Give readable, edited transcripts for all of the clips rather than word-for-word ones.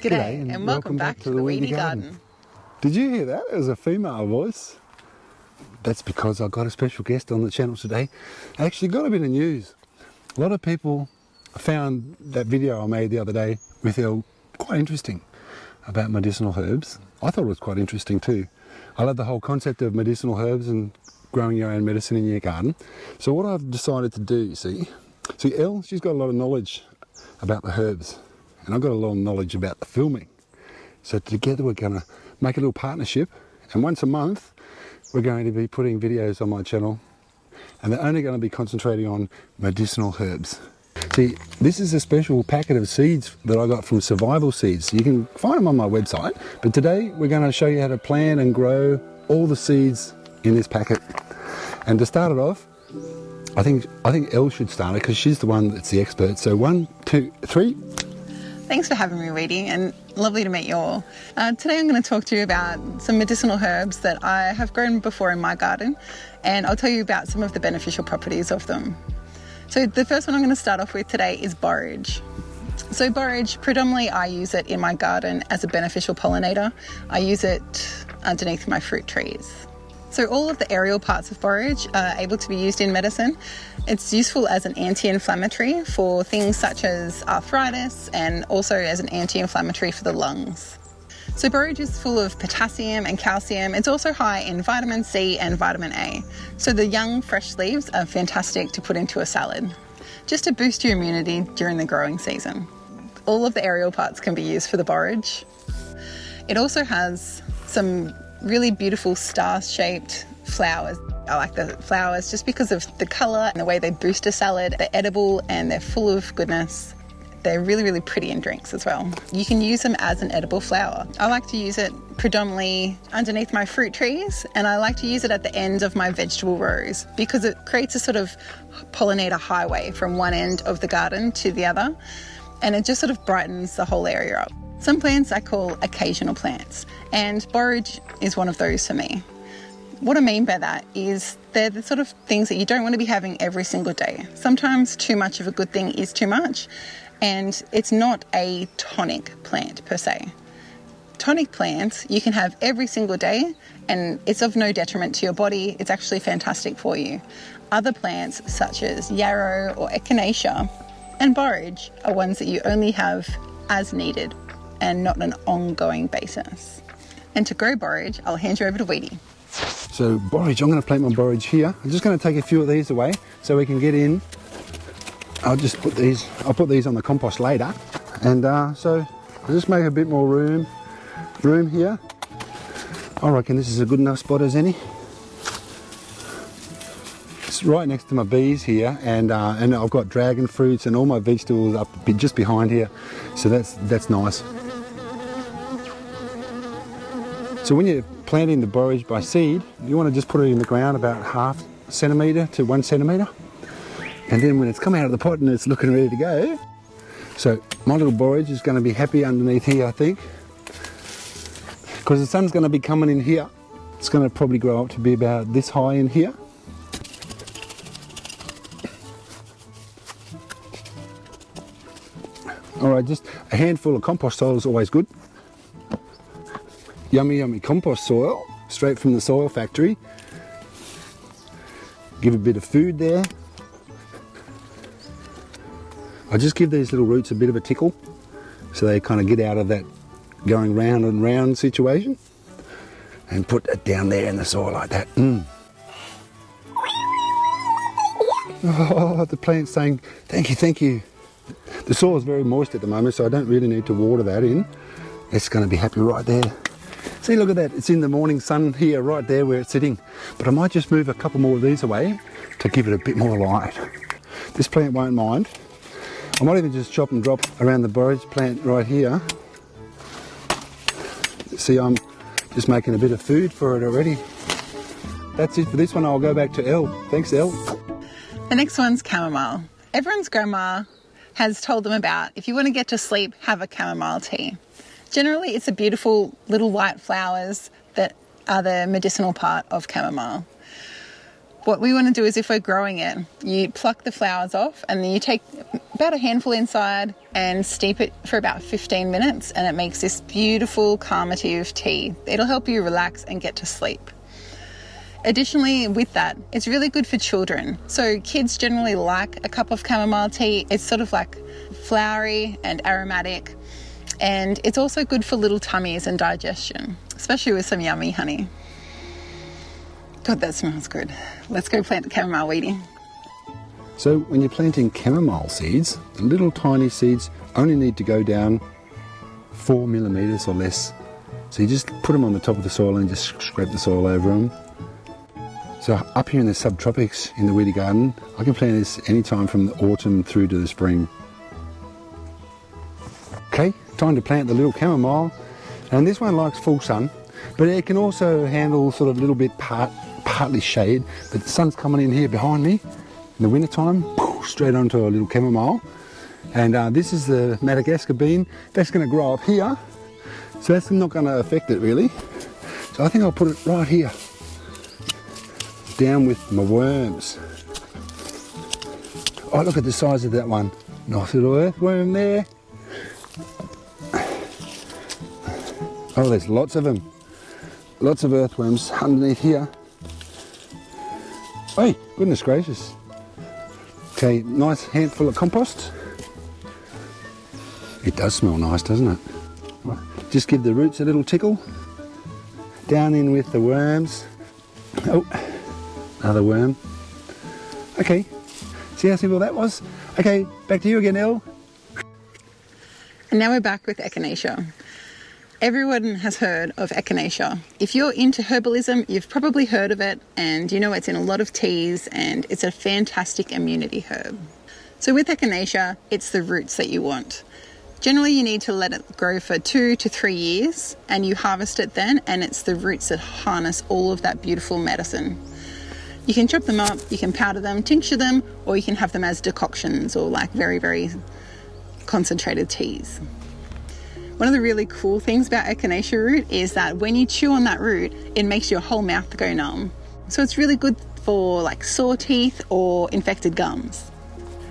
G'day and welcome back to the Weedy Garden. Did you hear that? It was a female voice. That's because I got a special guest on the channel today. I actually got a bit of news. A lot of people found that video I made the other day with Elle quite interesting about medicinal herbs. I thought it was quite interesting too. I love the whole concept of medicinal herbs and growing your own medicine in your garden. So what I've decided to do, you see Elle, she's got a lot of knowledge about the herbs and I've got a lot of knowledge about the filming. So together we're going to make a little partnership, and once a month we're going to be putting videos on my channel, and they're only going to be concentrating on medicinal herbs. See, this is a special packet of seeds that I got from Survival Seeds. You can find them on my website, but today we're going to show you how to plant and grow all the seeds in this packet. And to start it off, I think Elle should start it because she's the one that's the expert. So 1, 2, 3. Thanks for having me, Weedy, and lovely to meet you all. Today I'm going to talk to you about some medicinal herbs that I have grown before in my garden, and I'll tell you about some of the beneficial properties of them. So the first one I'm going to start off with today is borage. So borage, predominantly I use it in my garden as a beneficial pollinator. I use it underneath my fruit trees. So all of the aerial parts of borage are able to be used in medicine. It's useful as an anti-inflammatory for things such as arthritis, and also as an anti-inflammatory for the lungs. So borage is full of potassium and calcium. It's also high in vitamin C and vitamin A. So the young, fresh leaves are fantastic to put into a salad, just to boost your immunity during the growing season. All of the aerial parts can be used for the borage. It also has some really beautiful star-shaped flowers. I like the flowers just because of the colour and the way they boost a salad. They're edible and they're full of goodness. They're really, really pretty in drinks as well. You can use them as an edible flower. I like to use it predominantly underneath my fruit trees, and I like to use it at the end of my vegetable rows because it creates a sort of pollinator highway from one end of the garden to the other, and it just sort of brightens the whole area up. Some plants I call occasional plants, and borage is one of those for me. What I mean by that is they're the sort of things that you don't want to be having every single day. Sometimes too much of a good thing is too much, and it's not a tonic plant per se. Tonic plants you can have every single day and it's of no detriment to your body. It's actually fantastic for you. Other plants such as yarrow or echinacea and borage are ones that you only have as needed and not on an ongoing basis. And to grow borage, I'll hand you over to Weedy. So borage, I'm going to plant my borage here. I'm just going to take a few of these away so we can get in. I'll put these on the compost later. And so I'll just make a bit more room here. I reckon this is a good enough spot as any. It's right next to my bees here, and I've got dragon fruits and all my vegetables up just behind here. So that's nice. So when you're planting the borage by seed, you want to just put it in the ground about 0.5 centimetre to 1 centimetre. And then when it's come out of the pot and it's looking ready to go, so my little borage is going to be happy underneath here, I think. Because the sun's going to be coming in here. It's going to probably grow up to be about this high in here. Alright, just a handful of compost soil is always good. Yummy, yummy compost soil, straight from the soil factory. Give a bit of food there. I just give these little roots a bit of a tickle so they kind of get out of that going round and round situation, and put it down there in the soil like that. Oh, the plant's saying thank you, thank you. The soil is very moist at the moment, so I don't really need to water that in. It's going to be happy right there. See, look at that, it's in the morning sun here, right there where it's sitting. But I might just move a couple more of these away to give it a bit more light. This plant won't mind. I might even just chop and drop around the borage plant right here. See, I'm just making a bit of food for it already. That's it for this one. I'll go back to Elle. Thanks, Elle. The next one's chamomile. Everyone's grandma has told them about, if you want to get to sleep, have a chamomile tea. Generally, it's the beautiful little white flowers that are the medicinal part of chamomile. What we want to do is, if we're growing it, you pluck the flowers off and then you take about a handful inside and steep it for about 15 minutes, and it makes this beautiful calmative tea. It'll help you relax and get to sleep. Additionally, with that, it's really good for children. So kids generally like a cup of chamomile tea. It's sort of like flowery and aromatic, and it's also good for little tummies and digestion, especially with some yummy honey. God, that smells good. Let's go plant the chamomile weeding. So when you're planting chamomile seeds, the little tiny seeds only need to go down 4 millimeters or less. So you just put them on the top of the soil and just scrape the soil over them. So up here in the subtropics in the weedy garden, I can plant this anytime from the autumn through to the spring. Okay, time to plant the little chamomile. And this one likes full sun, but it can also handle sort of a little bit partly shade. But the sun's coming in here behind me in the winter time, straight onto a little chamomile. And this is the Madagascar bean. That's going to grow up here, so that's not going to affect it really. So I think I'll put it right here, down with my worms. Oh, look at the size of that one. Nice little earthworm there. Oh, there's lots of them. Lots of earthworms underneath here. Hey, goodness gracious. Okay, nice handful of compost. It does smell nice, doesn't it? Just give the roots a little tickle. Down in with the worms. Oh, another worm. Okay, see how simple that was? Okay, back to you again, Elle. And now we're back with Echinacea. Everyone has heard of Echinacea. If you're into herbalism, you've probably heard of it, and you know it's in a lot of teas, and it's a fantastic immunity herb. So with Echinacea, it's the roots that you want. Generally, you need to let it grow for 2 to 3 years, and you harvest it then, and it's the roots that harness all of that beautiful medicine. You can chop them up, you can powder them, tincture them, or you can have them as decoctions or like very, very concentrated teas. One of the really cool things about Echinacea root is that when you chew on that root, it makes your whole mouth go numb. So it's really good for like sore teeth or infected gums.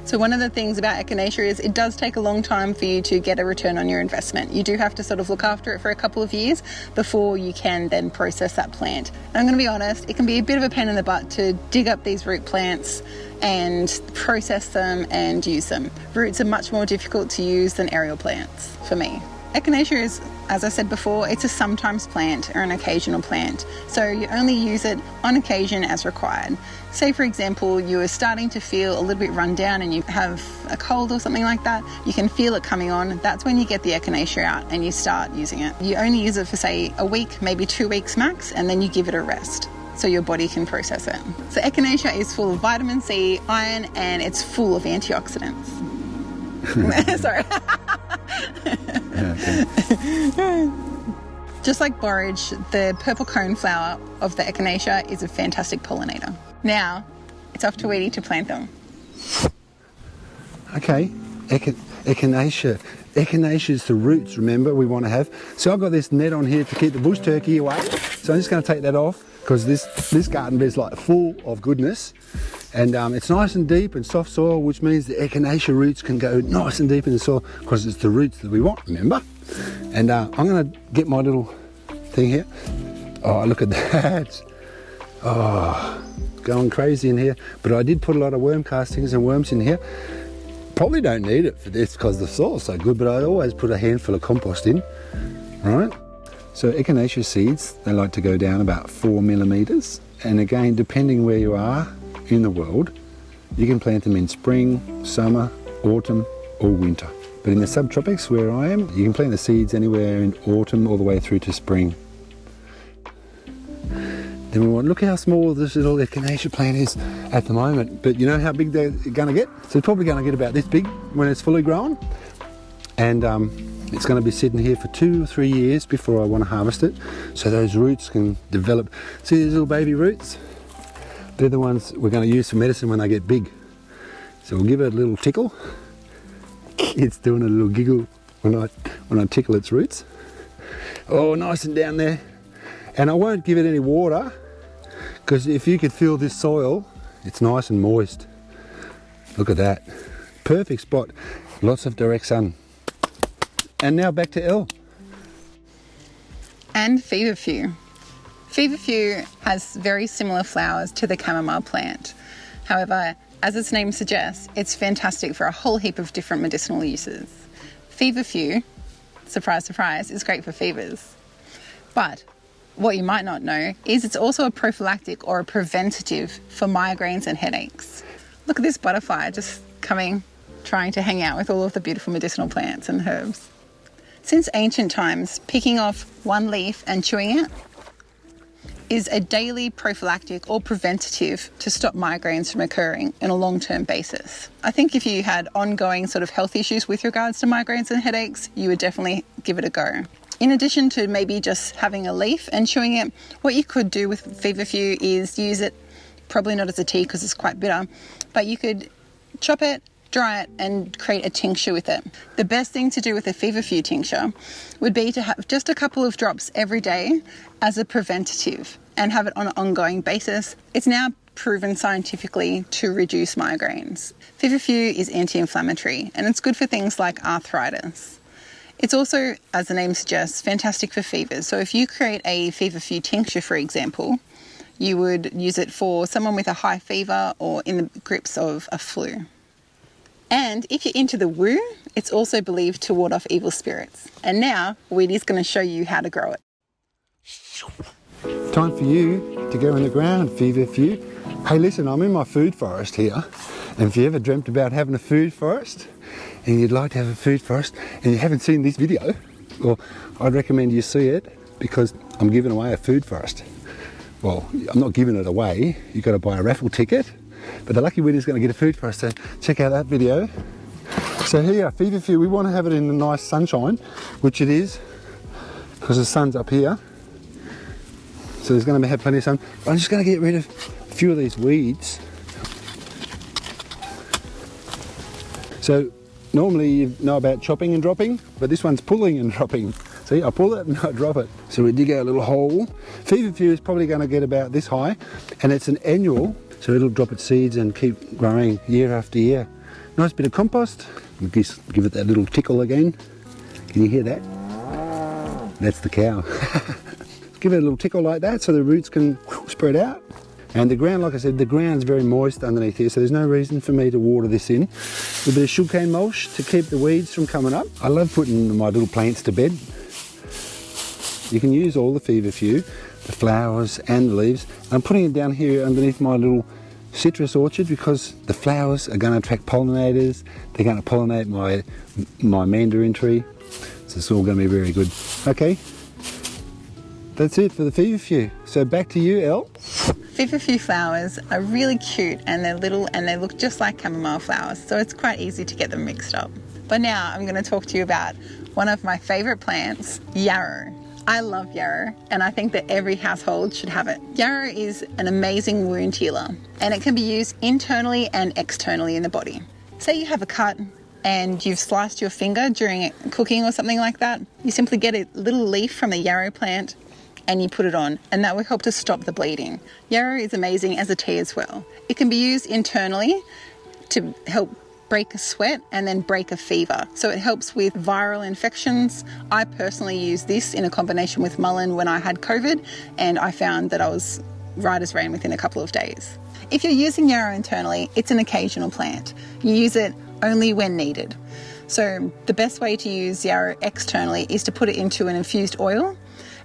So one of the things about Echinacea is it does take a long time for you to get a return on your investment. You do have to sort of look after it for a couple of years before you can then process that plant. And I'm going to be honest, it can be a bit of a pain in the butt to dig up these root plants and process them and use them. Roots are much more difficult to use than aerial plants for me. Echinacea is, as I said before, it's a sometimes plant or an occasional plant. So you only use it on occasion as required. Say, for example, you are starting to feel a little bit run down and you have a cold or something like that. You can feel it coming on. That's when you get the Echinacea out and you start using it. You only use it for, say, a week, maybe 2 weeks max, and then you give it a rest so your body can process it. So Echinacea is full of vitamin C, iron, and it's full of antioxidants. Sorry. Just like borage, the purple cone flower of the Echinacea is a fantastic pollinator. Now, it's off to Weedy to plant them. Okay, Echinacea. Echinacea is the roots, remember, we want to have. So I've got this net on here to keep the bush turkey away. So I'm just going to take that off because this garden bed's like full of goodness. And it's nice and deep and soft soil, which means the Echinacea roots can go nice and deep in the soil because it's the roots that we want, remember? And I'm going to get my little thing here. Oh, look at that. Oh, going crazy in here. But I did put a lot of worm castings and worms in here. Probably don't need it for this because the soil's so good, but I always put a handful of compost in, right? So Echinacea seeds, they like to go down about 4 millimeters. And again, depending where you are in the world, you can plant them in spring, summer, autumn or winter. But in the subtropics where I am, you can plant the seeds anywhere in autumn all the way through to spring. Then we want, look how small this little Echinacea plant is at the moment, but you know how big they're going to get? So it's probably going to get about this big when it's fully grown, and it's going to be sitting here for 2 or 3 years before I want to harvest it, so those roots can develop. See these little baby roots? They're the ones we're going to use for medicine when they get big. So we'll give it a little tickle. It's doing a little giggle when I tickle its roots. Oh, nice and down there. And I won't give it any water Because if you could feel this soil, it's nice and moist. Look at that. Perfect spot. Lots of direct sun. And now back to Elle. And Feverfew. Feverfew has very similar flowers to the chamomile plant. However, as its name suggests, it's fantastic for a whole heap of different medicinal uses. Feverfew, surprise, surprise, is great for fevers. But what you might not know is it's also a prophylactic or a preventative for migraines and headaches. Look at this butterfly just coming, trying to hang out with all of the beautiful medicinal plants and herbs. Since ancient times, picking off one leaf and chewing it is a daily prophylactic or preventative to stop migraines from occurring on a long-term basis. I think if you had ongoing sort of health issues with regards to migraines and headaches, you would definitely give it a go. In addition to maybe just having a leaf and chewing it, what you could do with Feverfew is use it, probably not as a tea because it's quite bitter, but you could chop it, dry it and create a tincture with it. The best thing to do with a Feverfew tincture would be to have just a couple of drops every day as a preventative and have it on an ongoing basis. It's now proven scientifically to reduce migraines. Feverfew is anti-inflammatory and it's good for things like arthritis. It's also, as the name suggests, fantastic for fevers. So if you create a Feverfew tincture, for example, you would use it for someone with a high fever or in the grips of a flu. And if you're into the woo, it's also believed to ward off evil spirits. And now, Weedy's going to show you how to grow it. Time for you to go in the ground, Feverfew. Hey, listen, I'm in my food forest here. And if you ever dreamt about having a food forest, and you'd like to have a food forest, and you haven't seen this video, well, I'd recommend you see it because I'm giving away a food forest. Well, I'm not giving it away. You've got to buy a raffle ticket. But the lucky winner's going to get a food for us, so check out that video. So here, Feverfew, we want to have it in the nice sunshine, which it is, because the sun's up here. So there's going to have plenty of sun. I'm just going to get rid of a few of these weeds. So normally you know about chopping and dropping, but this one's pulling and dropping. See, I pull it and I drop it. So we dig out a little hole. Feverfew is probably going to get about this high, and it's an annual. So it'll drop its seeds and keep growing year after year. Nice bit of compost. Just give it that little tickle again. Can you hear that? That's the cow. Give it a little tickle like that so the roots can spread out. And the ground, like I said, the ground's very moist underneath here, so there's no reason for me to water this in. A bit of sugarcane mulch to keep the weeds from coming up. I love putting my little plants to bed. You can use all the Feverfew, the flowers and the leaves. I'm putting it down here underneath my little citrus orchard because the flowers are going to attract pollinators. They're going to pollinate my mandarin tree. So it's all going to be very good. Okay, that's it for the Feverfew. So back to you, Elle. Feverfew flowers are really cute and they're little and they look just like chamomile flowers, so it's quite easy to get them mixed up. But now I'm going to talk to you about one of my favourite plants, yarrow. I love yarrow and I think that every household should have it. Yarrow is an amazing wound healer and it can be used internally and externally in the body. Say you have a cut and you've sliced your finger during cooking or something like that, you simply get a little leaf from the yarrow plant and you put it on, and that will help to stop the bleeding. Yarrow is amazing as a tea as well. It can be used internally to help break a sweat and then break a fever. So it helps with viral infections. I personally use this in a combination with mullein when I had COVID, and I found that I was right as rain within a couple of days. If you're using yarrow internally, it's an occasional plant. You use it only when needed. So the best way to use yarrow externally is to put it into an infused oil,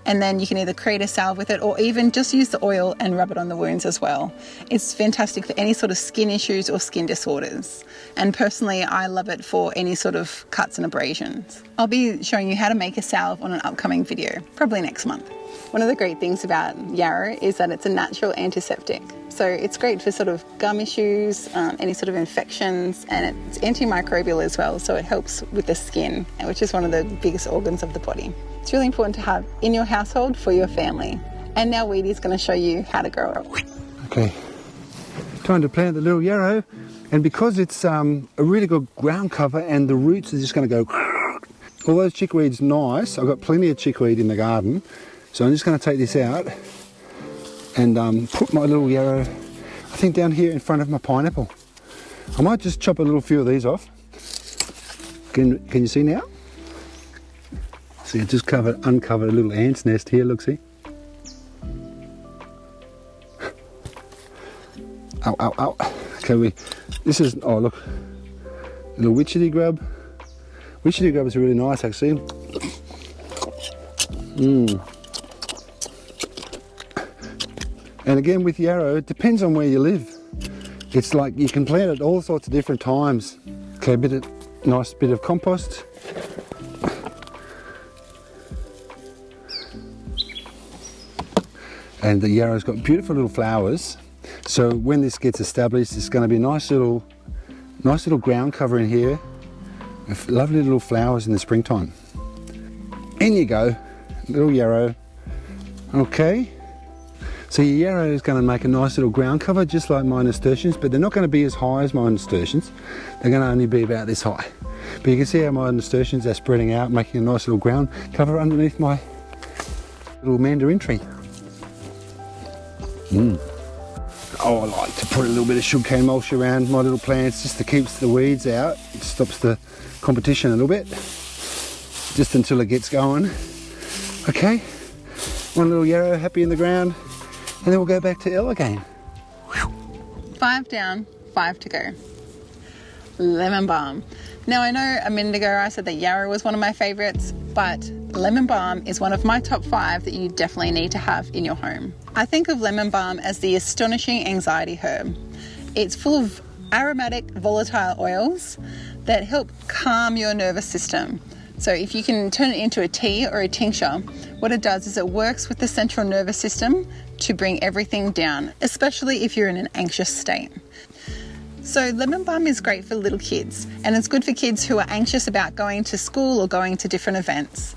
and then you can either create a salve with it or even just use the oil and rub it on the wounds as well. It's fantastic for any sort of skin issues or skin disorders. And personally, I love it for any sort of cuts and abrasions. I'll be showing you how to make a salve on an upcoming video, probably next month. One of the great things about yarrow is that it's a natural antiseptic. So it's great for sort of gum issues, any sort of infections, and it's antimicrobial as well, so it helps with the skin, which is one of the biggest organs of the body. It's really important to have in your household for your family. And now Weedy's going to show you how to grow it. Okay, time to plant the little yarrow, and because it's a really good ground cover and the roots are just going to go, although chickweed's nice, I've got plenty of chickweed in the garden, so I'm just going to take this out and put my little yarrow, I think, down here in front of my pineapple. I might just chop a little few of these off. Can you see now? See, I just uncovered a little ant's nest here, look, see? Ow, ow, ow. Okay, this is, oh look, little witchetty grub. Witchetty grub is really nice, actually. And again, with yarrow, it depends on where you live. It's like you can plant it all sorts of different times. Okay, nice bit of compost. And the yarrow's got beautiful little flowers. So when this gets established, it's going to be a nice little ground cover in here with lovely little flowers in the springtime. In you go, little yarrow. Okay. So your yarrow is going to make a nice little ground cover, just like my nasturtiums, but they're not going to be as high as my nasturtiums. They're going to only be about this high. But you can see how my nasturtiums are spreading out, making a nice little ground cover underneath my little mandarin tree. Oh, I like to put a little bit of sugarcane mulch around my little plants just to keep the weeds out. It stops the competition a little bit, just until it gets going. Okay, one little yarrow happy in the ground, and then we'll go back to Elle again. 5 down, 5 to go. Lemon balm. Now, I know a minute ago I said that yarrow was one of my favourites, but lemon balm is one of my top 5 that you definitely need to have in your home. I think of lemon balm as the astonishing anxiety herb. It's full of aromatic, volatile oils that help calm your nervous system. So if you can turn it into a tea or a tincture, what it does is it works with the central nervous system to bring everything down, especially if you're in an anxious state. So lemon balm is great for little kids, and it's good for kids who are anxious about going to school or going to different events.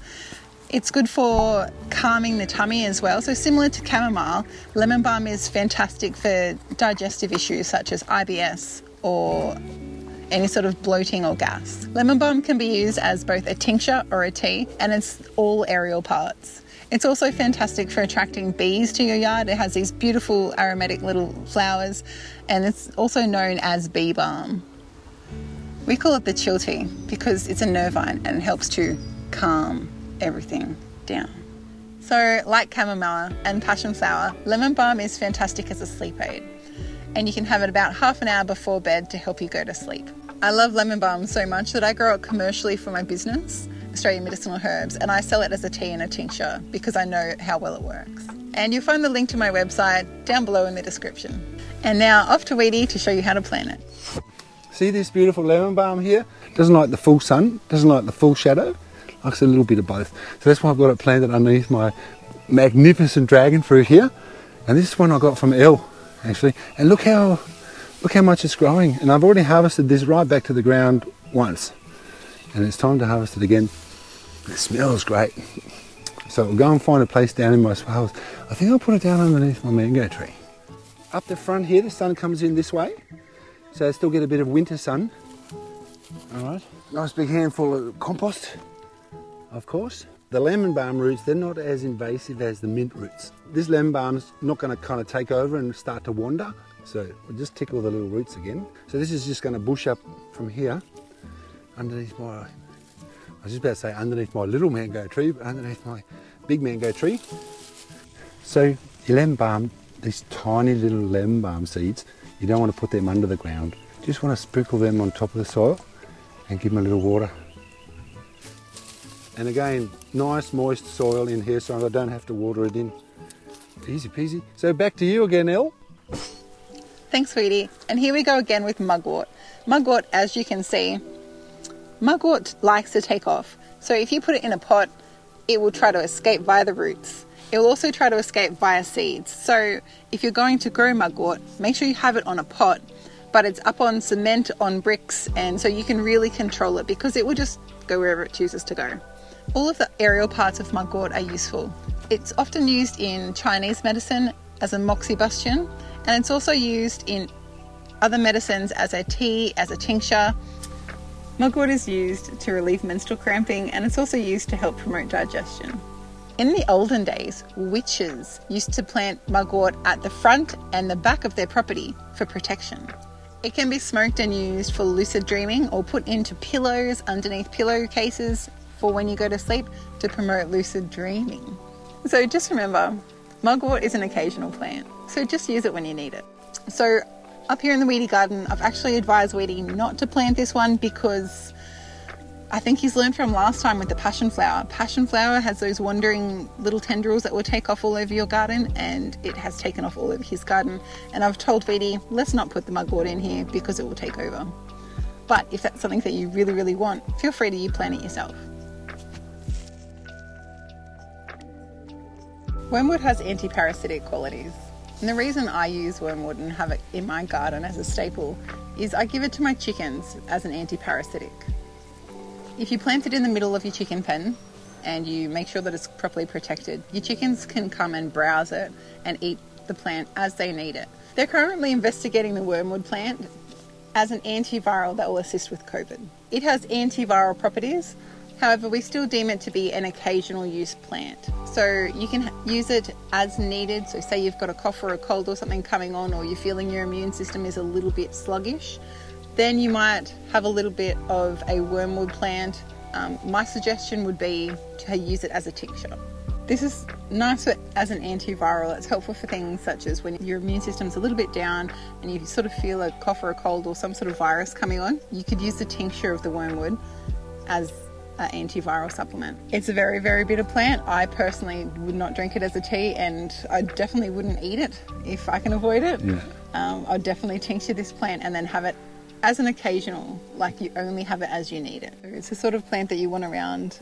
It's good for calming the tummy as well. So similar to chamomile, lemon balm is fantastic for digestive issues such as IBS or any sort of bloating or gas. Lemon balm can be used as both a tincture or a tea, and it's all aerial parts. It's also fantastic for attracting bees to your yard. It has these beautiful aromatic little flowers, and it's also known as bee balm. We call it the chill tea because it's a nervine and it helps to calm everything down. So like chamomile and passion flower, lemon balm is fantastic as a sleep aid, and you can have it about half an hour before bed to help you go to sleep. I love lemon balm so much that I grow it commercially for my business, Australian Medicinal Herbs, and I sell it as a tea and a tincture because I know how well it works. And you'll find the link to my website down below in the description. And now off to Weedy to show you how to plant it. See this beautiful lemon balm here? Doesn't like the full sun, doesn't like the full shadow, likes a little bit of both. So that's why I've got it planted underneath my magnificent dragon fruit here. And this one I got from Elle, actually. And look how much it's growing. And I've already harvested this right back to the ground once. And it's time to harvest it again. It smells great. So we'll go and find a place down in my swales. I think I'll put it down underneath my mango tree. Up the front here, the sun comes in this way. So I still get a bit of winter sun. Alright, nice big handful of compost, of course. The lemon balm roots, they're not as invasive as the mint roots. This lemon balm's not going to kind of take over and start to wander. So we'll just tickle the little roots again. So this is just going to bush up from here underneath my, I was just about to say underneath my little mango tree, but underneath my big mango tree. So your lemon balm, these tiny little lemon balm seeds, you don't want to put them under the ground. You just want to sprinkle them on top of the soil and give them a little water. And again, nice moist soil in here so I don't have to water it in. Easy peasy. So back to you again, Elle. Thanks, sweetie. And here we go again with mugwort. Mugwort, as you can see, mugwort likes to take off. So if you put it in a pot, it will try to escape via the roots. It will also try to escape via seeds. So if you're going to grow mugwort, make sure you have it on a pot, but it's up on cement, on bricks, and so you can really control it because it will just go wherever it chooses to go. All of the aerial parts of mugwort are useful. It's often used in Chinese medicine as a moxibustion, and it's also used in other medicines as a tea, as a tincture. Mugwort is used to relieve menstrual cramping, and it's also used to help promote digestion. In the olden days, witches used to plant mugwort at the front and the back of their property for protection. It can be smoked and used for lucid dreaming or put into pillows underneath pillowcases for when you go to sleep to promote lucid dreaming. So just remember, mugwort is an occasional plant, so just use it when you need it. So up here in the Weedy garden, I've actually advised Weedy not to plant this one because I think he's learned from last time with the passion flower. Passion flower has those wandering little tendrils that will take off all over your garden, and it has taken off all over his garden. And I've told Weedy, let's not put the mugwort in here because it will take over. But if that's something that you really, really want, feel free to plant it yourself. Wormwood has anti-parasitic qualities, and the reason I use wormwood and have it in my garden as a staple is I give it to my chickens as an anti-parasitic. If you plant it in the middle of your chicken pen and you make sure that it's properly protected, your chickens can come and browse it and eat the plant as they need it. They're currently investigating the wormwood plant as an antiviral that will assist with COVID. It has antiviral properties. However, we still deem it to be an occasional use plant. So you can use it as needed. So say you've got a cough or a cold or something coming on, or you're feeling your immune system is a little bit sluggish, then you might have a little bit of a wormwood plant. My suggestion would be to use it as a tincture. This is nice as an antiviral. It's helpful for things such as when your immune system's a little bit down and you sort of feel a cough or a cold or some sort of virus coming on. You could use the tincture of the wormwood as an antiviral supplement. It's a very, very bitter plant. I personally would not drink it as a tea, and I definitely wouldn't eat it if I can avoid it. I'd definitely tincture this plant and then have it as an occasional, like you only have it as you need it. It's a sort of plant that you want around,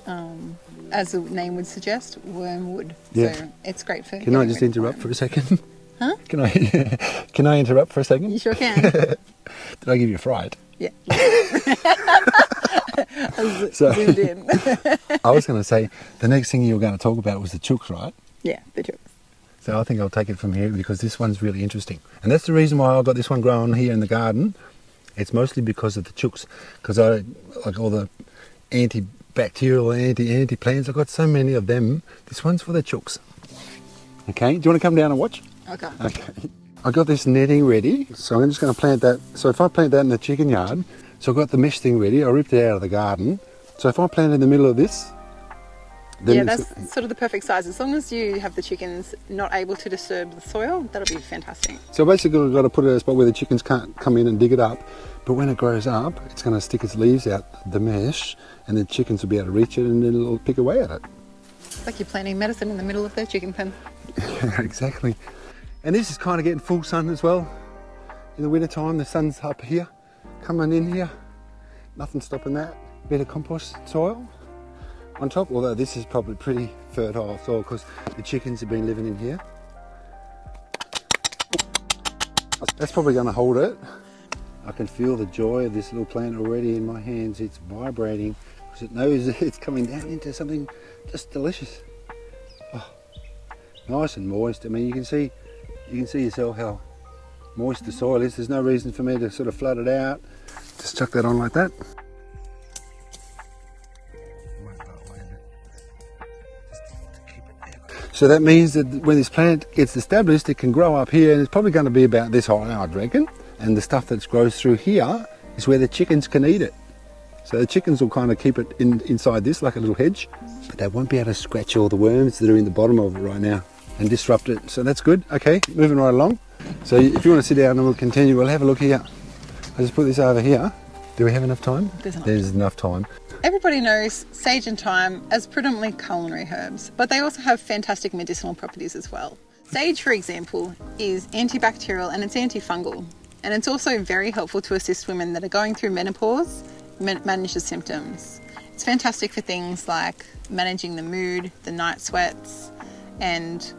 as the name would suggest, wormwood. Yeah. So it's great for... Can I just interrupt for a second? Huh? Can I interrupt for a second? You sure can. Did I give you a fright? Yeah. So, Zoomed in. I was going to say, the next thing you were going to talk about was the chooks, right? Yeah, the chooks. So I think I'll take it from here because this one's really interesting. And that's the reason why I got this one growing here in the garden. It's mostly because of the chooks. Because I like all the antibacterial, anti plants. I've got so many of them. This one's for the chooks. Okay, do you want to come down and watch? Okay. Okay. I got this netting ready, so I'm just going to plant that. So if I plant that in the chicken yard, so I've got the mesh thing ready. I ripped it out of the garden. So if I plant it in the middle of this, then yeah, that's sort of the perfect size. As long as you have the chickens not able to disturb the soil, that'll be fantastic. So basically I've got to put it in a spot where the chickens can't come in and dig it up. But when it grows up, it's going to stick its leaves out the mesh, and the chickens will be able to reach it and it'll pick away at it. It's like you're planting medicine in the middle of their chicken pen. Yeah, exactly. And this is kind of getting full sun as well. In the winter time, the sun's up here, coming in here. Nothing stopping that. Bit of compost soil on top, although this is probably pretty fertile soil because the chickens have been living in here. That's probably going to hold it. I can feel the joy of this little plant already in my hands. It's vibrating because it knows it's coming down into something just delicious. Oh, nice and moist. I mean, you can see yourself how moist the soil is. There's no reason for me to sort of flood it out. Just chuck that on like that. So that means that when this plant gets established, it can grow up here, and it's probably going to be about this high, I'd reckon. And the stuff that grows through here is where the chickens can eat it. So the chickens will kind of keep it inside this like a little hedge, but they won't be able to scratch all the worms that are in the bottom of it right now and disrupt it. So that's good. Okay, moving right along. So if you want to sit down and we'll continue, we'll have a look here. I'll just put this over here. Do we have enough time? There's enough time. Everybody knows sage and thyme as predominantly culinary herbs, but they also have fantastic medicinal properties as well. Sage, for example, is antibacterial and it's antifungal. And it's also very helpful to assist women that are going through menopause, manage the symptoms. It's fantastic for things like managing the mood, the night sweats, and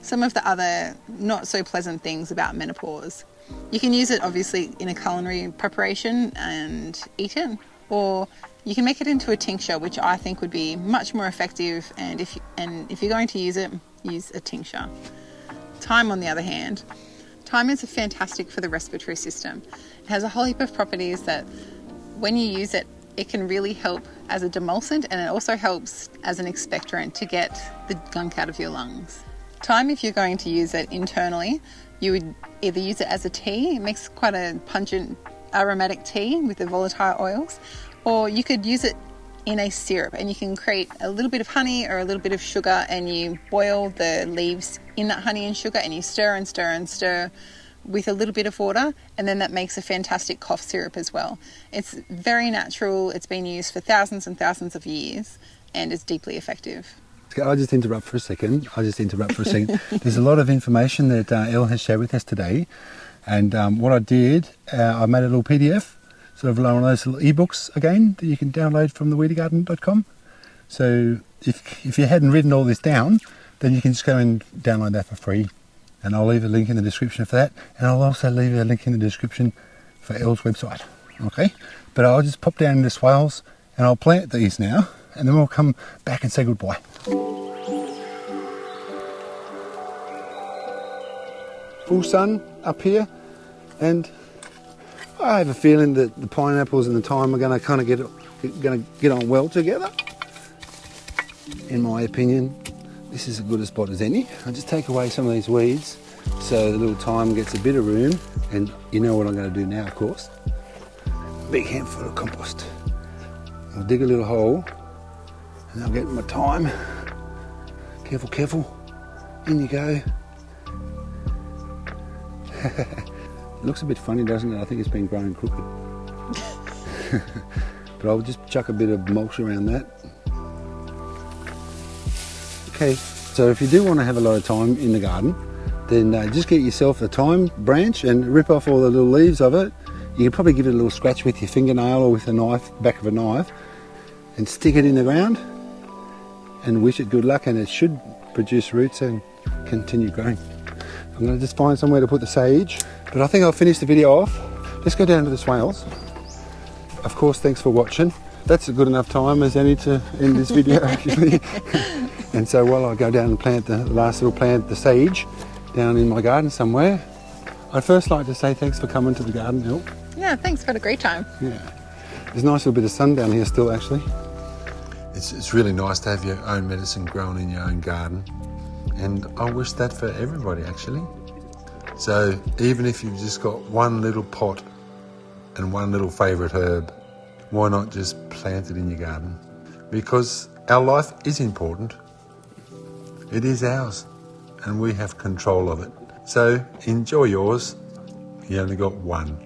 some of the other not so pleasant things about menopause. You can use it obviously in a culinary preparation and eat it, or you can make it into a tincture, which I think would be much more effective. And if you're going to use it, use a tincture. Thyme, on the other hand, thyme is fantastic for the respiratory system. It has a whole heap of properties that when you use it, it can really help as a demulcent, and it also helps as an expectorant to get the gunk out of your lungs. Thyme, if you're going to use it internally, you would either use it as a tea. It makes quite a pungent aromatic tea with the volatile oils, or you could use it in a syrup, and you can create a little bit of honey or a little bit of sugar, and you boil the leaves in that honey and sugar, and you stir and stir and stir with a little bit of water, and then that makes a fantastic cough syrup as well. It's very natural, it's been used for thousands and thousands of years, and it's deeply effective. I'll just interrupt for a second. There's a lot of information that Elle has shared with us today, and what I did, I made a little PDF, sort of one of those little ebooks again that you can download from theweedygarden.com. So if you hadn't written all this down, then you can just go and download that for free. And I'll leave a link in the description for that, and I'll also leave a link in the description for Elle's website. Okay, but I'll just pop down into swales and I'll plant these now, and then we'll come back and say goodbye. Full sun up here, and I have a feeling that the pineapples and the thyme are going to kind of get on well together. In my opinion, this is as good a spot as any. I'll just take away some of these weeds so the little thyme gets a bit of room, and you know what I'm going to do now, of course. Big handful of compost. I'll dig a little hole and I'll get my thyme. Careful, careful. In you go. It looks a bit funny, doesn't it? I think it's been growing crooked. But I'll just chuck a bit of mulch around that. Okay, so if you do want to have a lot of thyme in the garden, then just get yourself a thyme branch and rip off all the little leaves of it. You can probably give it a little scratch with your fingernail or with a knife, back of a knife, and stick it in the ground and wish it good luck, and it should produce roots and continue growing. I'm going to just find somewhere to put the sage, but I think I'll finish the video off. Let's go down to the swales. Of course, thanks for watching. That's a good enough time as any to end this video, actually. And so while I go down and plant the last little plant, the sage, down in my garden somewhere, I'd first like to say thanks for coming to the garden, Elle. Yeah, thanks, had a great time. Yeah, there's a nice little bit of sun down here still, actually. It's really nice to have your own medicine grown in your own garden, and I wish that for everybody, actually. So even if you've just got one little pot and one little favourite herb, why not just plant it in your garden? Because our life is important. It is ours, and we have control of it. So enjoy yours. You only got one.